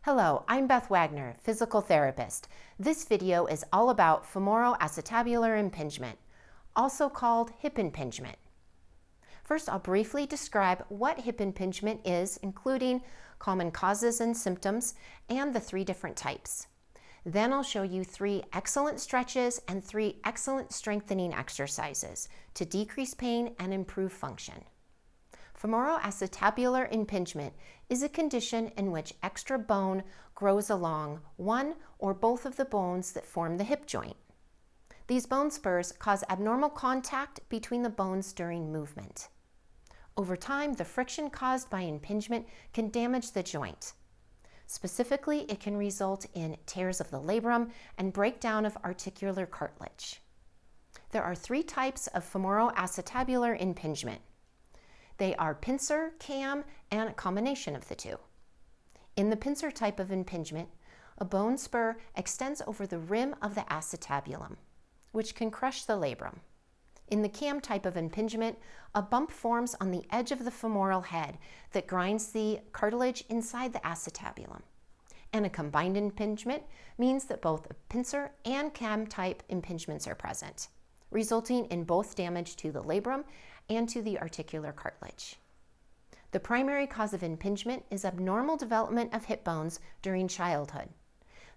Hello, I'm Beth Wagner, physical therapist. This video is all about femoroacetabular impingement, also called hip impingement. First, I'll briefly describe what hip impingement is, including common causes and symptoms, and the 3 different types. Then I'll show you 3 excellent stretches and 3 excellent strengthening exercises to decrease pain and improve function. Femoroacetabular impingement is a condition in which extra bone grows along one or both of the bones that form the hip joint. These bone spurs cause abnormal contact between the bones during movement. Over time, the friction caused by impingement can damage the joint. Specifically, it can result in tears of the labrum and breakdown of articular cartilage. There are 3 types of femoroacetabular impingement. They are pincer, cam, and a combination of the 2. In the pincer type of impingement, a bone spur extends over the rim of the acetabulum, which can crush the labrum. In the cam type of impingement, a bump forms on the edge of the femoral head that grinds the cartilage inside the acetabulum. And a combined impingement means that both a pincer and cam type impingements are present, resulting in both damage to the labrum and to the articular cartilage. The primary cause of impingement is abnormal development of hip bones during childhood.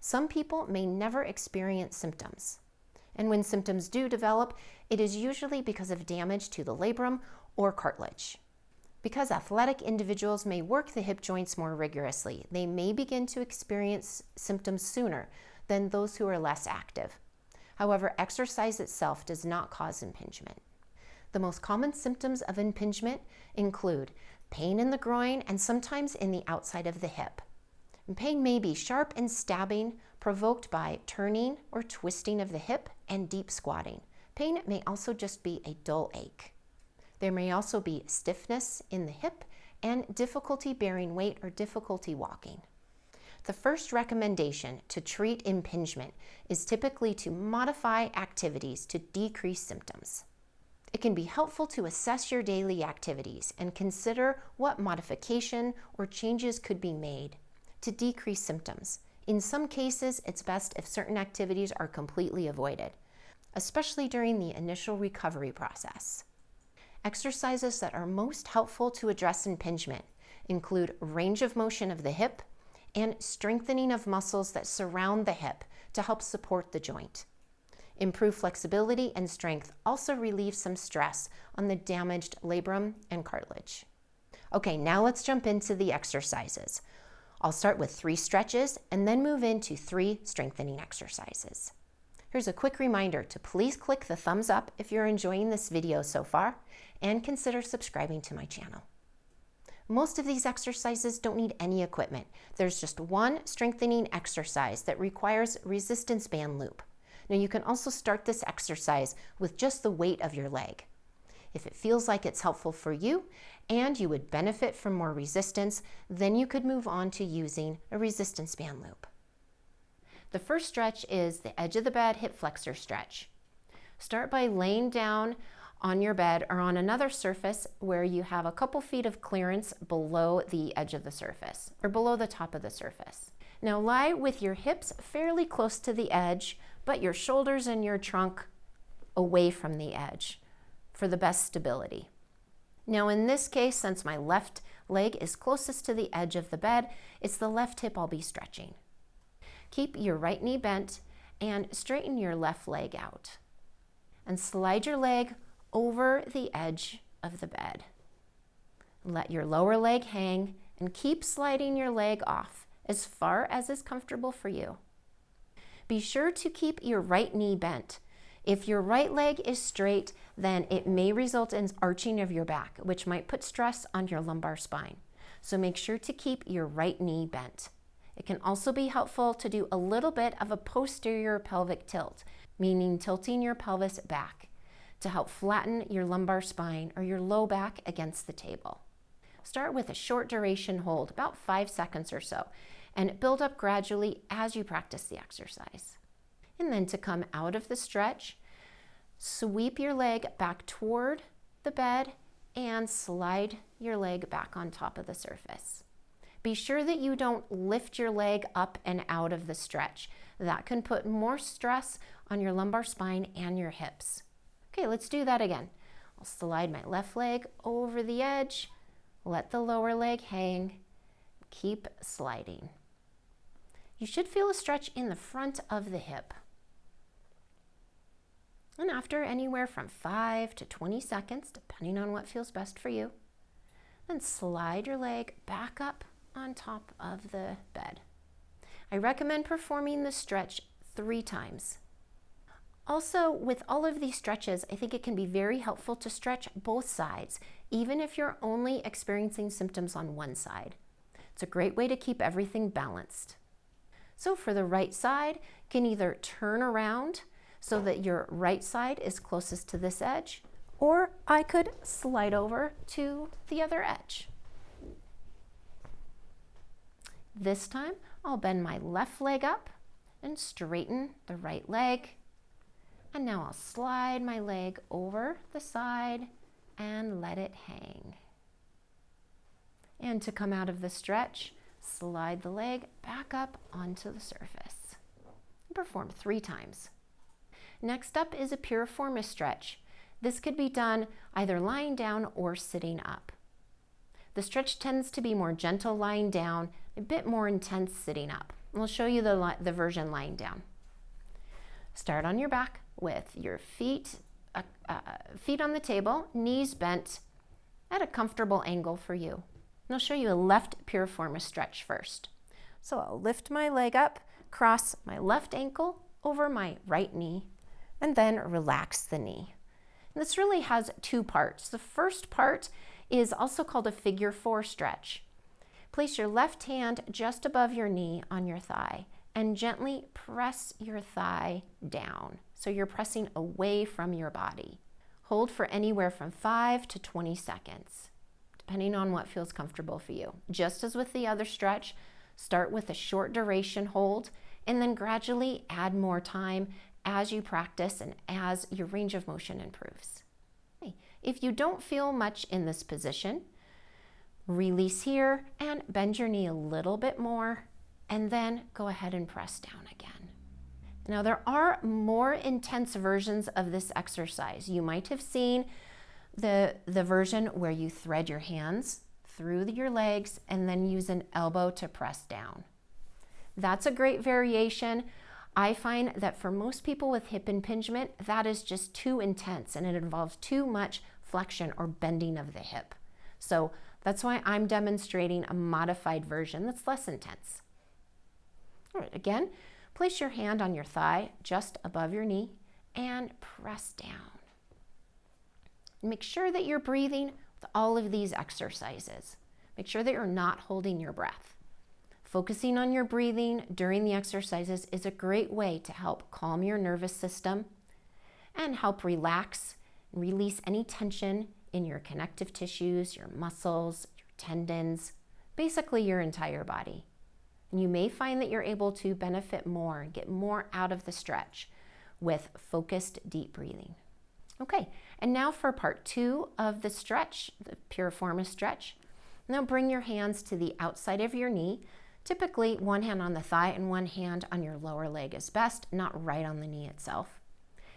Some people may never experience symptoms, and when symptoms do develop, it is usually because of damage to the labrum or cartilage. Because athletic individuals may work the hip joints more rigorously, they may begin to experience symptoms sooner than those who are less active. However, exercise itself does not cause impingement. The most common symptoms of impingement include pain in the groin and sometimes in the outside of the hip. And pain may be sharp and stabbing, provoked by turning or twisting of the hip and deep squatting. Pain may also just be a dull ache. There may also be stiffness in the hip and difficulty bearing weight or difficulty walking. The first recommendation to treat impingement is typically to modify activities to decrease symptoms. It can be helpful to assess your daily activities and consider what modification or changes could be made to decrease symptoms. In some cases, it's best if certain activities are completely avoided, especially during the initial recovery process. Exercises that are most helpful to address impingement include range of motion of the hip and strengthening of muscles that surround the hip to help support the joint. Improved flexibility and strength also relieve some stress on the damaged labrum and cartilage. Okay, now let's jump into the exercises. I'll start with 3 stretches and then move into 3 strengthening exercises. Here's a quick reminder to please click the thumbs up if you're enjoying this video so far, and consider subscribing to my channel. Most of these exercises don't need any equipment. There's just one strengthening exercise that requires resistance band loop. Now you can also start this exercise with just the weight of your leg. If it feels like it's helpful for you and you would benefit from more resistance, then you could move on to using a resistance band loop. The first stretch is the edge of the bed hip flexor stretch. Start by laying down on your bed or on another surface where you have a couple feet of clearance below the edge of the surface or below the top of the surface. Now lie with your hips fairly close to the edge, but your shoulders and your trunk away from the edge for the best stability. Now in this case, since my left leg is closest to the edge of the bed, it's the left hip I'll be stretching. Keep your right knee bent and straighten your left leg out. And slide your leg over the edge of the bed. Let your lower leg hang and keep sliding your leg off as far as is comfortable for you. Be sure to keep your right knee bent. If your right leg is straight, then it may result in arching of your back, which might put stress on your lumbar spine. So make sure to keep your right knee bent. It can also be helpful to do a little bit of a posterior pelvic tilt, meaning tilting your pelvis back to help flatten your lumbar spine or your low back against the table. Start with a short duration hold, about 5 seconds or so, and build up gradually as you practice the exercise. And then to come out of the stretch, sweep your leg back toward the bed and slide your leg back on top of the surface. Be sure that you don't lift your leg up and out of the stretch. That can put more stress on your lumbar spine and your hips. Okay, let's do that again. I'll slide my left leg over the edge, let the lower leg hang, keep sliding. You should feel a stretch in the front of the hip. And after anywhere from 5 to 20 seconds, depending on what feels best for you, then slide your leg back up on top of the bed. I recommend performing the stretch 3 times. Also, with all of these stretches, I think it can be very helpful to stretch both sides, even if you're only experiencing symptoms on one side. It's a great way to keep everything balanced. So for the right side, you can either turn around so that your right side is closest to this edge, or I could slide over to the other edge. This time, I'll bend my left leg up and straighten the right leg. And now I'll slide my leg over the side and let it hang. And to come out of the stretch, slide the leg back up onto the surface. Perform 3 times. Next up is a piriformis stretch. This could be done either lying down or sitting up. The stretch tends to be more gentle lying down, a bit more intense sitting up. We'll show you the version lying down. Start on your back with your feet on the table, knees bent at a comfortable angle for you. And I'll show you a left piriformis stretch first. So I'll lift my leg up, cross my left ankle over my right knee, and then relax the knee. And this really has 2 parts. The first part is also called a figure 4 stretch. Place your left hand just above your knee on your thigh and gently press your thigh down. So you're pressing away from your body. Hold for anywhere from 5 to 20 seconds, depending on what feels comfortable for you. Just as with the other stretch, start with a short duration hold and then gradually add more time as you practice and as your range of motion improves. Okay. If you don't feel much in this position, release here and bend your knee a little bit more and then go ahead and press down again. Now there are more intense versions of this exercise. You might have seen the version where you thread your hands through your legs and then use an elbow to press down. That's a great variation. I find that for most people with hip impingement, that is just too intense and it involves too much flexion or bending of the hip. So that's why I'm demonstrating a modified version that's less intense. All right, again, place your hand on your thigh just above your knee and press down. Make sure that you're breathing with all of these exercises. Make sure that you're not holding your breath. Focusing on your breathing during the exercises is a great way to help calm your nervous system and help relax and release any tension in your connective tissues, your muscles, your tendons, basically your entire body. And you may find that you're able to benefit more and get more out of the stretch with focused deep breathing. Okay, and now for part 2 of the stretch, the piriformis stretch. Now bring your hands to the outside of your knee. Typically, one hand on the thigh and one hand on your lower leg is best, not right on the knee itself.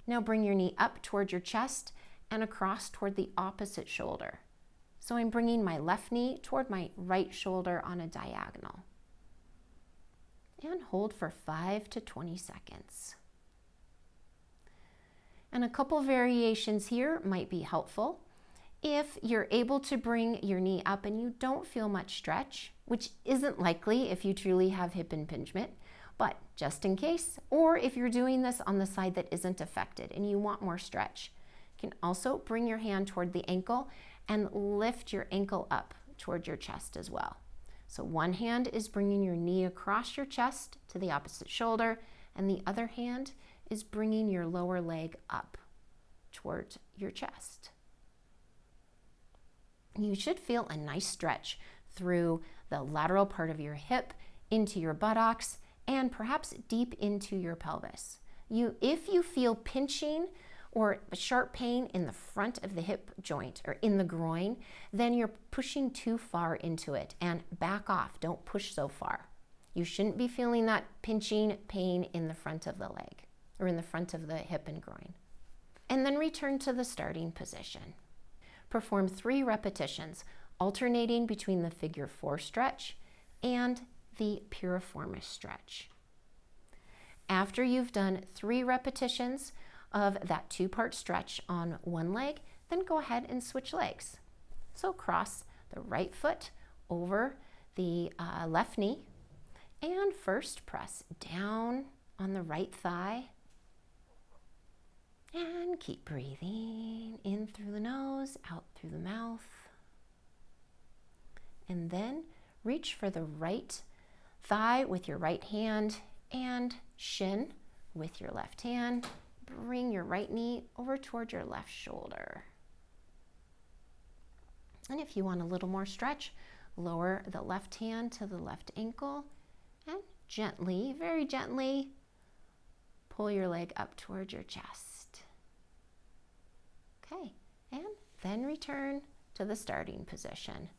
Now bring your knee up toward your chest and across toward the opposite shoulder. So I'm bringing my left knee toward my right shoulder on a diagonal. And hold for 5 to 20 seconds. And a couple variations here might be helpful. If you're able to bring your knee up and you don't feel much stretch, which isn't likely if you truly have hip impingement, but just in case, or if you're doing this on the side that isn't affected and you want more stretch, you can also bring your hand toward the ankle and lift your ankle up toward your chest as well. So one hand is bringing your knee across your chest to the opposite shoulder, and the other hand is bringing your lower leg up toward your chest. You should feel a nice stretch through the lateral part of your hip, into your buttocks, and perhaps deep into your pelvis. If you feel pinching or a sharp pain in the front of the hip joint or in the groin, then you're pushing too far into it, and back off. Don't push so far. You shouldn't be feeling that pinching pain in the front of the leg or in the front of the hip and groin. And then return to the starting position. Perform 3 repetitions, alternating between the figure 4 stretch and the piriformis stretch. After you've done 3 repetitions of that 2-part stretch on one leg, then go ahead and switch legs. So cross the right foot over the left knee, and first press down on the right thigh, and keep breathing in through the nose, out through the mouth. And then reach for the right thigh with your right hand and shin with your left hand. Bring your right knee over toward your left shoulder. And if you want a little more stretch, lower the left hand to the left ankle and gently, very gently, pull your leg up towards your chest. Okay, and then return to the starting position.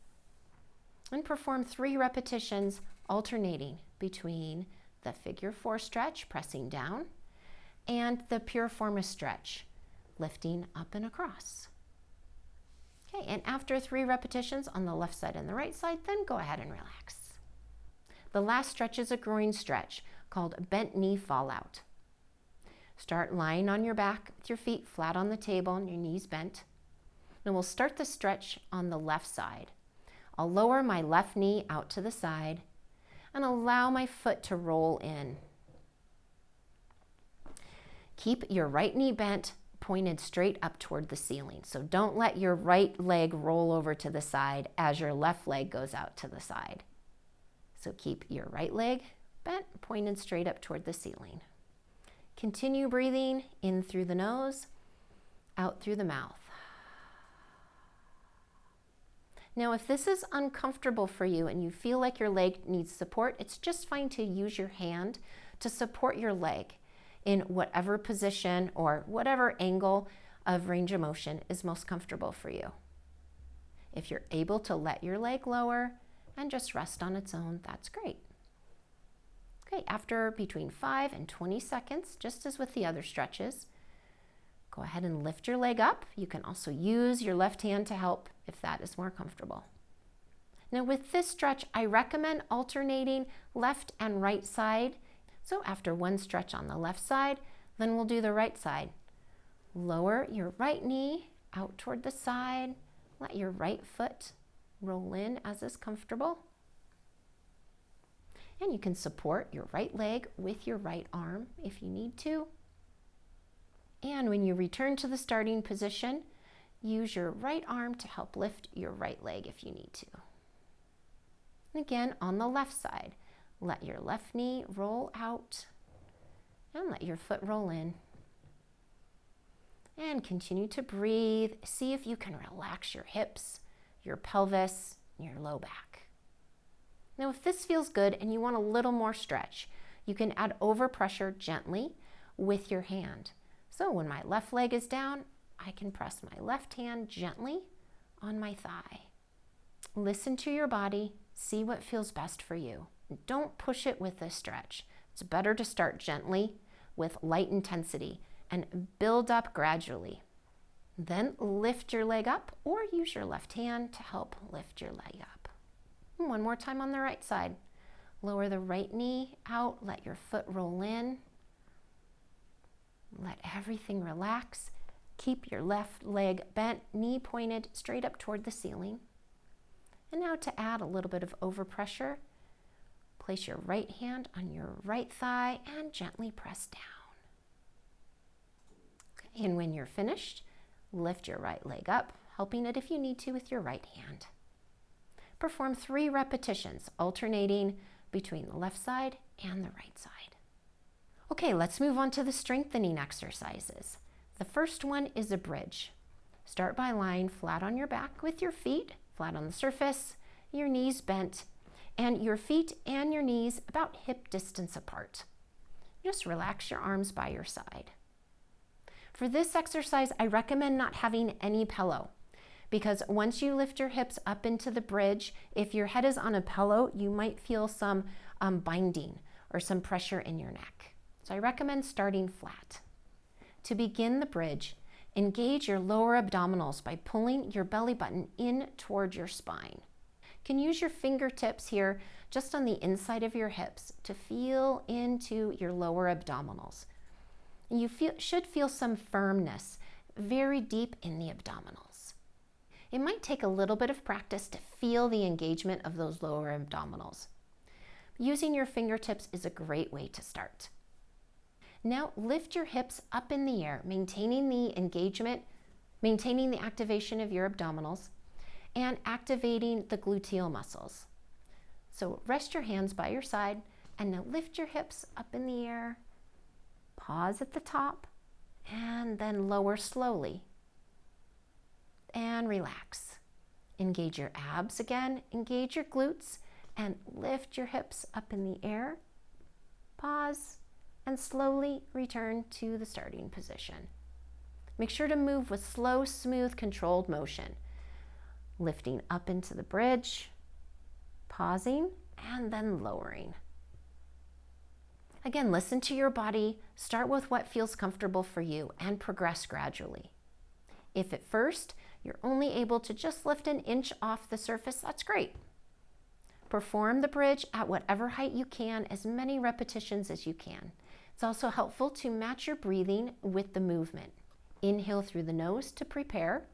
And perform 3 repetitions, alternating between the figure 4 stretch, pressing down, and the piriformis stretch, lifting up and across. Okay, and after 3 repetitions on the left side and the right side, then go ahead and relax. The last stretch is a groin stretch called bent knee fallout. Start lying on your back with your feet flat on the table and your knees bent. Now we'll start the stretch on the left side. I'll lower my left knee out to the side and allow my foot to roll in. Keep your right knee bent, pointed straight up toward the ceiling. So don't let your right leg roll over to the side as your left leg goes out to the side. So keep your right leg bent, pointed straight up toward the ceiling. Continue breathing in through the nose, out through the mouth. Now, if this is uncomfortable for you and you feel like your leg needs support, it's just fine to use your hand to support your leg in whatever position or whatever angle of range of motion is most comfortable for you. If you're able to let your leg lower and just rest on its own, that's great. Okay, after between 5 and 20 seconds, just as with the other stretches, go ahead and lift your leg up. You can also use your left hand to help if that is more comfortable. Now with this stretch, I recommend alternating left and right side. So after one stretch on the left side, then we'll do the right side. Lower your right knee out toward the side. Let your right foot roll in as is comfortable. And you can support your right leg with your right arm if you need to. And when you return to the starting position, use your right arm to help lift your right leg if you need to. And again, on the left side, let your left knee roll out and let your foot roll in. And continue to breathe. See if you can relax your hips, your pelvis, and your low back. Now, if this feels good and you want a little more stretch, you can add overpressure gently with your hand. So when my left leg is down, I can press my left hand gently on my thigh. Listen to your body, see what feels best for you. Don't push it with this stretch. It's better to start gently with light intensity and build up gradually. Then lift your leg up or use your left hand to help lift your leg up. And one more time on the right side. Lower the right knee out, let your foot roll in. Let everything relax. Keep your left leg bent, knee pointed straight up toward the ceiling. And now to add a little bit of overpressure, place your right hand on your right thigh and gently press down. Okay, and when you're finished, lift your right leg up, helping it if you need to with your right hand. Perform 3 repetitions, alternating between the left side and the right side. Okay, let's move on to the strengthening exercises. The first one is a bridge. Start by lying flat on your back with your feet flat on the surface, your knees bent, and your feet and your knees about hip distance apart. Just relax your arms by your side. For this exercise, I recommend not having any pillow, because once you lift your hips up into the bridge, if your head is on a pillow, you might feel some binding or some pressure in your neck. So I recommend starting flat. To begin the bridge, engage your lower abdominals by pulling your belly button in toward your spine. You can use your fingertips here just on the inside of your hips to feel into your lower abdominals. You should feel some firmness very deep in the abdominals. It might take a little bit of practice to feel the engagement of those lower abdominals. Using your fingertips is a great way to start. Now lift your hips up in the air, maintaining the engagement, maintaining the activation of your abdominals, and activating the gluteal muscles. So rest your hands by your side and now lift your hips up in the air. Pause at the top and then lower slowly. And relax. Engage your abs again, engage your glutes, and lift your hips up in the air. Pause and slowly return to the starting position. Make sure to move with slow, smooth, controlled motion. Lifting up into the bridge, pausing, and then lowering. Again, listen to your body, start with what feels comfortable for you, and progress gradually. If at first you're only able to just lift an inch off the surface, that's great. Perform the bridge at whatever height you can, as many repetitions as you can. It's also helpful to match your breathing with the movement. Inhale through the nose to prepare.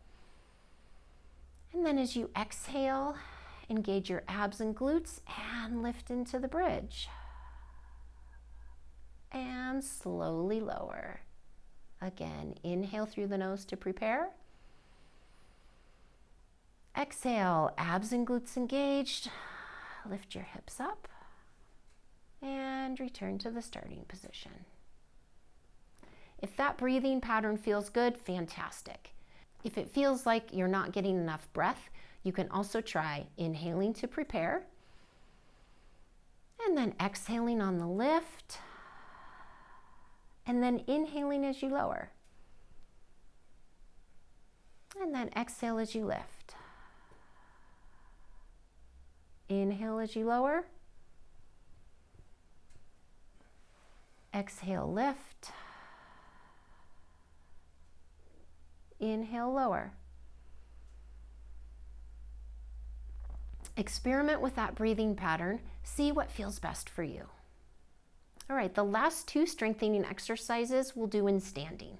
And then as you exhale, engage your abs and glutes and lift into the bridge. And slowly lower. Again, inhale through the nose to prepare. Exhale, abs and glutes engaged. Lift your hips up and return to the starting position. If that breathing pattern feels good, fantastic. If it feels like you're not getting enough breath, you can also try inhaling to prepare and then exhaling on the lift and then inhaling as you lower and then exhale as you lift. Inhale as you lower. Exhale, lift. Inhale, lower. Experiment with that breathing pattern. See what feels best for you. All right, the last two strengthening exercises we'll do in standing.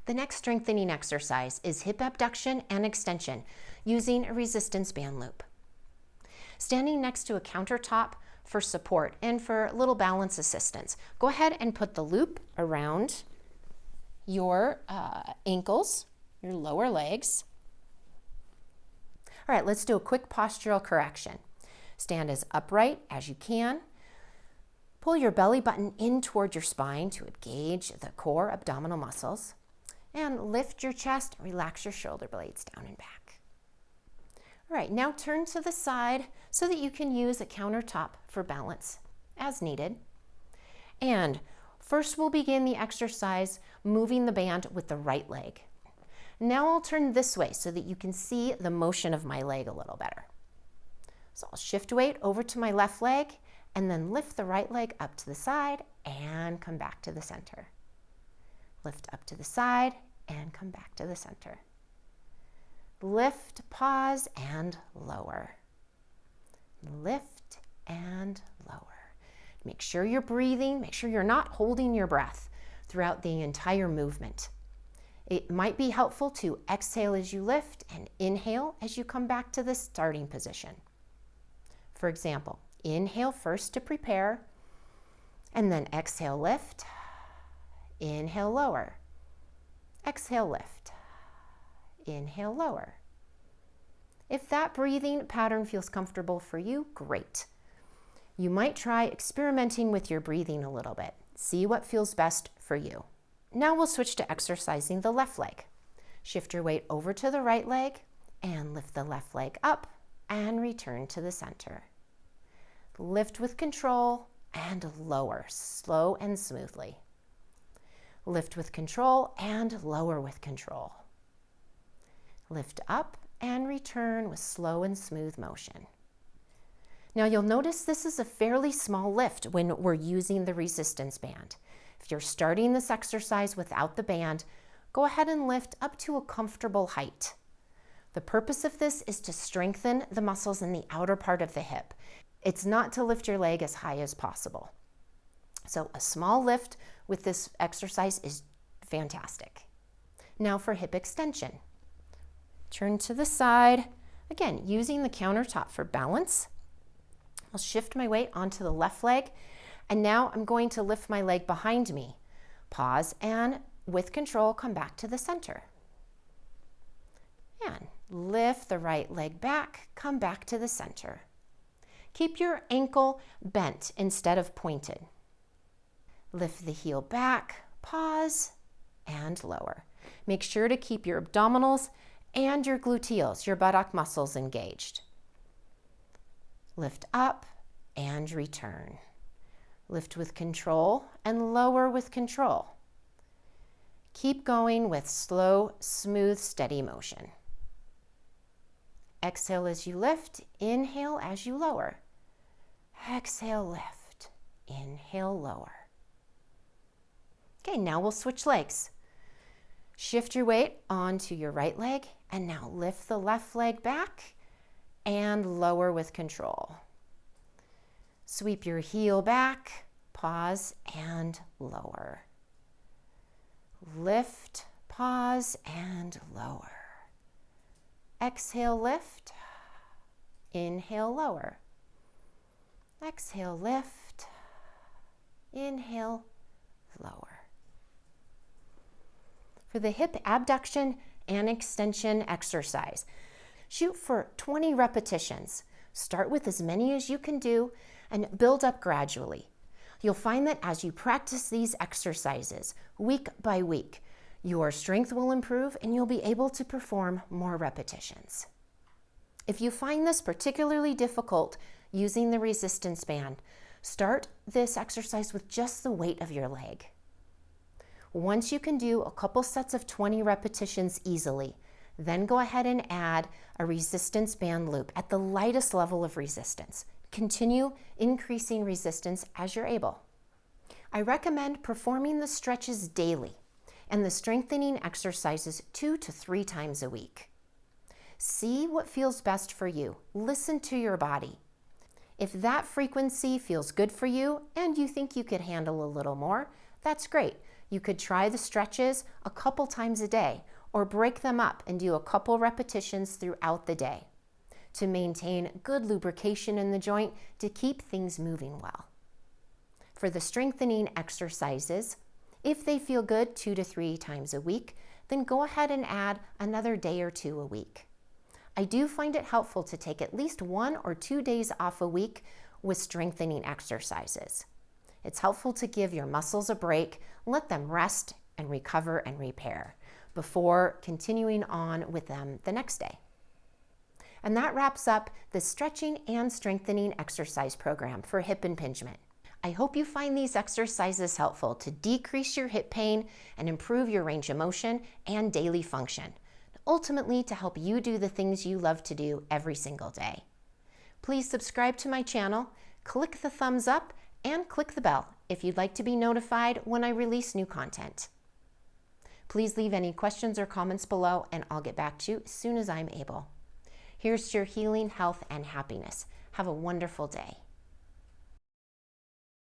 The next strengthening exercise is hip abduction and extension using a resistance band loop. Standing next to a countertop for support and for a little balance assistance, go ahead and put the loop around your ankles, your lower legs. All right, let's do a quick postural correction. Stand as upright as you can. Pull your belly button in toward your spine to engage the core abdominal muscles. And lift your chest, relax your shoulder blades down and back. All right, now turn to the side so that you can use a countertop for balance as needed. And first we'll begin the exercise moving the band with the right leg. Now I'll turn this way so that you can see the motion of my leg a little better. So I'll shift weight over to my left leg and then lift the right leg up to the side and come back to the center. Lift up to the side and come back to the center. Lift, pause, and lower. Lift and lower. Make sure you're breathing. Make sure you're not holding your breath throughout the entire movement. It might be helpful to exhale as you lift and inhale as you come back to the starting position. For example, inhale first to prepare, and then exhale, lift. Inhale, lower. Exhale, lift. Inhale, lower. If that breathing pattern feels comfortable for you, great. You might try experimenting with your breathing a little bit. See what feels best for you. Now we'll switch to exercising the left leg. Shift your weight over to the right leg and lift the left leg up and return to the center. Lift with control and lower, slow and smoothly. Lift with control and lower with control. Lift up and return with slow and smooth motion. Now you'll notice this is a fairly small lift when we're using the resistance band. If you're starting this exercise without the band, go ahead and lift up to a comfortable height. The purpose of this is to strengthen the muscles in the outer part of the hip. It's not to lift your leg as high as possible. So a small lift with this exercise is fantastic. Now for hip extension. Turn to the side, again, using the countertop for balance. I'll shift my weight onto the left leg, and now I'm going to lift my leg behind me. Pause, and with control, come back to the center. And lift the right leg back, come back to the center. Keep your ankle bent instead of pointed. Lift the heel back, pause, and lower. Make sure to keep your abdominals and your gluteals, your buttock muscles, engaged. Lift up and return. Lift with control and lower with control. Keep going with slow, smooth, steady motion. Exhale as you lift, inhale as you lower. Exhale, lift, inhale, lower. Okay, now we'll switch legs. Shift your weight onto your right leg, and now lift the left leg back and lower with control. Sweep your heel back, pause, and lower. Lift, pause, and lower. Exhale, lift. Inhale, lower. Exhale, lift. Inhale, lower. For the hip abduction and extension exercise, shoot for 20 repetitions. Start with as many as you can do and build up gradually. You'll find that as you practice these exercises week by week, your strength will improve and you'll be able to perform more repetitions. If you find this particularly difficult using the resistance band, start this exercise with just the weight of your leg. Once you can do a couple sets of 20 repetitions easily, then go ahead and add a resistance band loop at the lightest level of resistance. Continue increasing resistance as you're able. I recommend performing the stretches daily and the strengthening exercises 2 to 3 times a week. See what feels best for you. Listen to your body. If that frequency feels good for you and you think you could handle a little more, that's great. You could try the stretches a couple times a day or break them up and do a couple repetitions throughout the day to maintain good lubrication in the joint to keep things moving well. For the strengthening exercises, if they feel good 2 to 3 times a week, then go ahead and add another day or 2 a week. I do find it helpful to take at least 1 or 2 days off a week with strengthening exercises. It's helpful to give your muscles a break, let them rest and recover and repair before continuing on with them the next day. And that wraps up the stretching and strengthening exercise program for hip impingement. I hope you find these exercises helpful to decrease your hip pain and improve your range of motion and daily function, ultimately to help you do the things you love to do every single day. Please subscribe to my channel, click the thumbs up, and click the bell if you'd like to be notified when I release new content. Please leave any questions or comments below and I'll get back to you as soon as I'm able. Here's to your healing, health, and happiness. Have a wonderful day.